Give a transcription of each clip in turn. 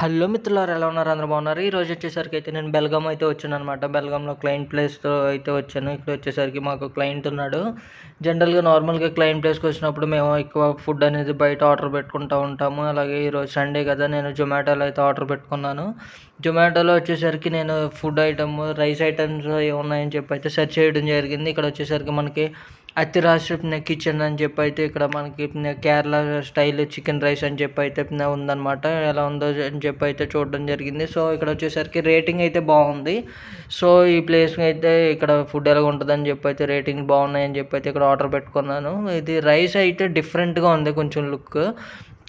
Hello మిత్రులారా, ఎలా ఉన్నారు? అందరూ బాగున్నారు. ఈరోజు వచ్చేసరికి అయితే నేను బెల్గాం అయితే వచ్చాననమాట. బెల్గాంలో క్లయింట్ ప్లేస్‌తో అయితే వచ్చాను. ఇక్కడ వచ్చేసరికి మాకు క్లయింట్ ఉన్నాడు. జనరల్‌గా నార్మల్‌గా క్లయింట్ ప్లేస్‌కి వచ్చినప్పుడు మేము ఎక్కువ ఫుడ్ అనేది బయట ఆర్డర్ పెట్టుకుంటూ ఉంటాము. అలాగే ఈరోజు సండే కదా, నేను జొమాటోలో అయితే ఆర్డర్ పెట్టుకున్నాను. జొమాటోలో వచ్చేసరికి నేను ఫుడ్ ఐటమ్, రైస్ ఐటమ్స్ ఏమున్నాయని చెప్పి అయితే సెర్చ్ చేయడం జరిగింది. ఇక్కడ వచ్చేసరికి మనకి అతిరాజ్ కిచెన్ అని చెప్పి అయితే ఇక్కడ మనకి కేరళ స్టైల్ చికెన్ రైస్ అని చెప్పి అయితే ఉందన్నమాట. ఎలా ఉందో అని చెప్పి అయితే చూడడం జరిగింది. సో ఇక్కడ వచ్చేసరికి రేటింగ్ అయితే బాగుంది. సో ఈ ప్లేస్కి అయితే ఇక్కడ ఫుడ్ ఎలా ఉంటుందని చెప్పి అయితే రేటింగ్ బాగున్నాయని చెప్పి అయితే ఇక్కడ ఆర్డర్ పెట్టుకున్నాను. ఇది రైస్ అయితే డిఫరెంట్గా ఉంది కొంచెం లుక్,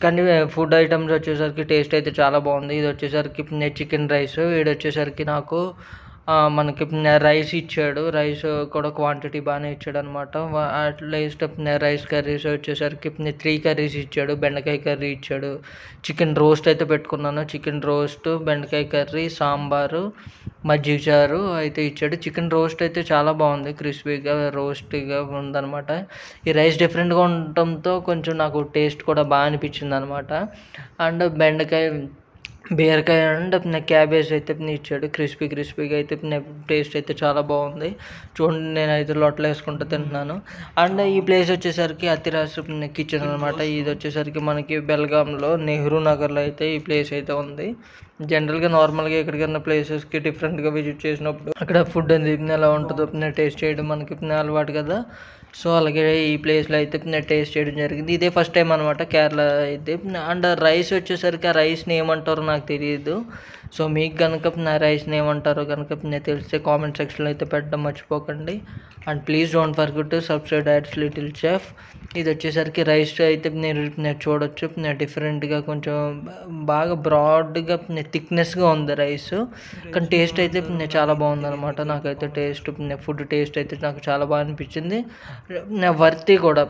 కానీ ఫుడ్ ఐటమ్స్ వచ్చేసరికి టేస్ట్ అయితే చాలా బాగుంది. ఇది వచ్చేసరికి చికెన్ రైస్, ఇది వచ్చేసరికి నాకు మనకి రైస్ ఇచ్చాడు. రైస్ కూడా క్వాంటిటీ బాగానే ఇచ్చాడనమాట. అట్లీస్ట్ రైస్ కర్రీస్ వచ్చేసరికి 3 కర్రీస్ ఇచ్చాడు. బెండకాయ కర్రీ ఇచ్చాడు. చికెన్ రోస్ట్ అయితే పెట్టుకున్నాను. చికెన్ రోస్ట్, బెండకాయ కర్రీ, సాంబారు, మజ్జిగ చారు అయితే ఇచ్చాడు. చికెన్ రోస్ట్ అయితే చాలా బాగుంది, క్రిస్పీగా రోస్టీగా ఉందన్నమాట. ఈ రైస్ డిఫరెంట్గా ఉండటంతో కొంచెం నాకు టేస్ట్ కూడా బాగా అనిపించింది అనమాట. అండ్ బీరకాయ అండ్ క్యాబేజ్ అయితే ఇచ్చాడు. క్రిస్పీగా అయితే టేస్ట్ అయితే చాలా బాగుంది. చూడండి, నేనైతే లొట్టలు వేసుకుంటూ తింటున్నాను. అండ్ ఈ ప్లేస్ వచ్చేసరికి అతిరాజ్ కిచెన్ అనమాట. ఇది వచ్చేసరికి మనకి బెల్గాంలో నెహ్రూ నగర్లో అయితే ఈ ప్లేస్ అయితే ఉంది. జనరల్గా నార్మల్గా ఎక్కడికైనా ప్లేసెస్కి డిఫరెంట్గా విజిట్ చేసినప్పుడు అక్కడ ఫుడ్ అనేది ఎలా ఉంటుందో టేస్ట్ చేయడం మనకి అలవాటు కదా. సో అలాగే ఈ ప్లేస్లో అయితే నేను టేస్ట్ చేయడం జరిగింది. ఇదే ఫస్ట్ టైం అనమాట కేరళ అయితే. అండ్ రైస్ వచ్చేసరికి ఆ రైస్ని ఏమంటారో నాకు తెలియదు. సో మీకు కనుక నా రైస్ని ఏమంటారో కనుక నేను తెలిస్తే కామెంట్ సెక్షన్లో అయితే పెట్టడం మర్చిపోకండి. And please don't forget to subscribe Dad's Little Chef. ఇది వచ్చేసరికి రైస్ అయితే నేను చూడొచ్చు, డిఫరెంట్గా కొంచెం బాగా బ్రాడ్గా థిక్నెస్గా ఉంది రైస్. కానీ టేస్ట్ అయితే చాలా బాగుందన్నమాట. నాకైతే ఫుడ్ టేస్ట్ అయితే నాకు చాలా బాగా అనిపించింది. వర్తి కూడా,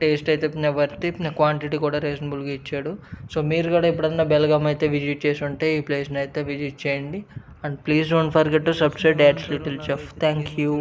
టేస్ట్ అయితే వర్తి, క్వాంటిటీ కూడా రీజనబుల్గా ఇచ్చాడు. సో మీరు కూడా ఎప్పుడన్నా బెల్గాం అయితే విజిట్ చేసి ఉంటే ఈ ప్లేస్ని అయితే విజిట్ చేయండి. And please don't forget to subscribe Dad's Little Chef. Thank you.